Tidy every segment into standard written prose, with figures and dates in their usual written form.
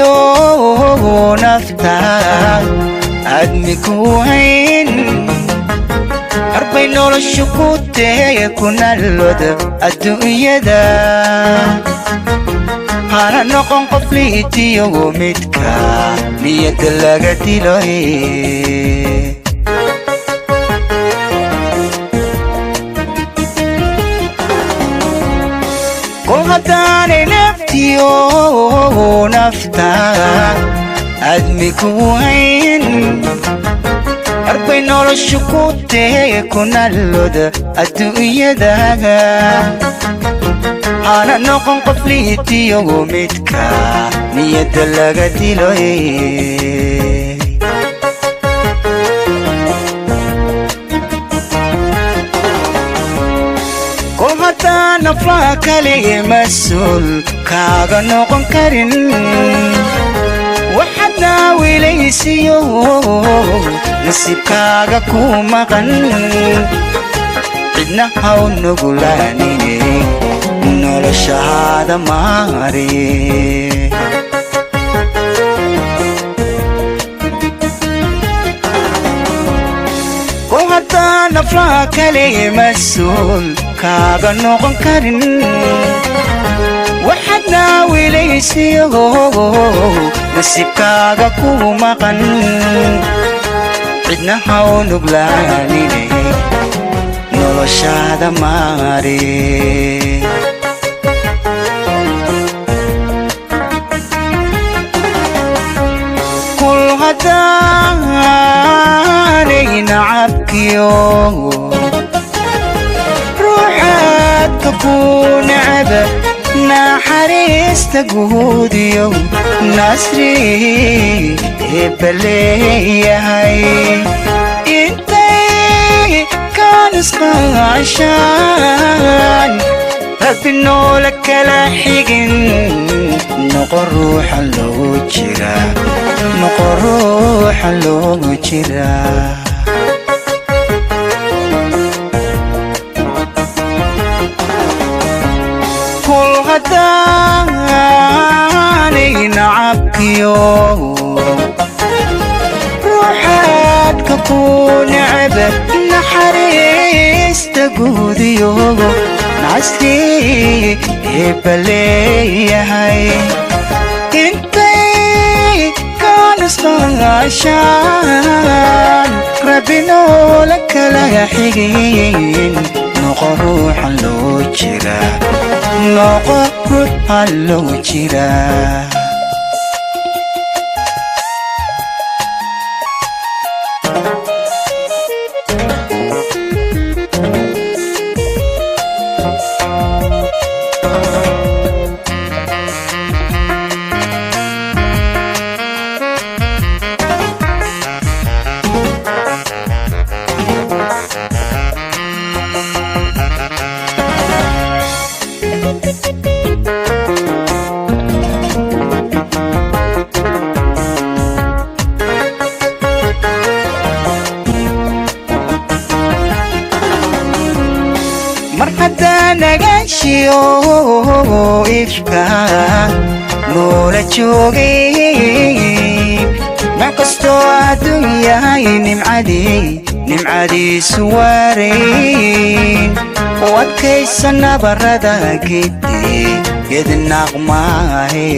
naftiyo nafta admi ku hayn arbay noloshu ku tahay kunalooda adduunyada hana noqon qof liitiyo midka niyada laga diloy kol haddaanay naftiyo nafta admi ku hayn arbay noloshu ku tahay kunalooda adduunyada hana noqon qof liitiyo midka niyada laga diloy kol haddaan naflaha kaliya mas-uul kaaga noqon karin waxaad naawilaysiyo nasiibkaaga ku maqan cidna haw nugulaanine noloshaada maari kol haddaan naflaha kaliya mas-uul kaaga noqon karin waxaad naawilaysiyo nasiibkaaga ku maqan cidna haw nuglaanine noloshaada maari kul haddaanay nacabkiyo ruuxaadka ku nacaba naxariista guudiyo nasri hebaleeyahay intay kaan isqaashaan rabbi noola kala xigin noqon ruuxa loogu jira noqon ruuxa loogu jira kul haddaanay nacabkiyo ruuxaadka ku nacaba naxariista guudiyo nasri hebaleeyahay intay kaan isqaashaan rabbi noola kala xigin noqon ruuxa loo jira noqon ruuxa loo jira mar haddaan nagaashiyo ifka noola joogay mac kastoo adduunyahay nimcadiisu waarayn u adkaysa nabarada geed naqmaahe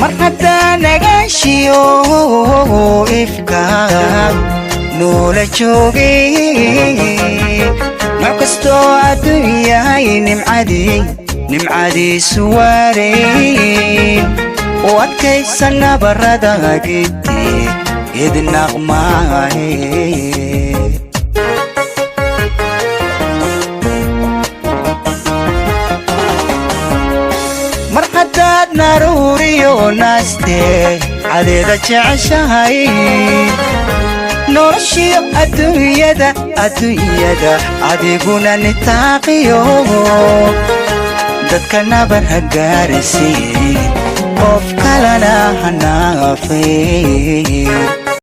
mar haddaan nagaashiyo ifka noola joogay mac kastoo adduunyahay nimcadiisu waarayn u adkaysa nabarada geed naqmaahe mar haddaad naruuriyo naaste cadeeda jeceshahay noloshiyo adduunyada adiguna nitaaqiyo dadka nabar ha gaarisiin qof kalena ha naafay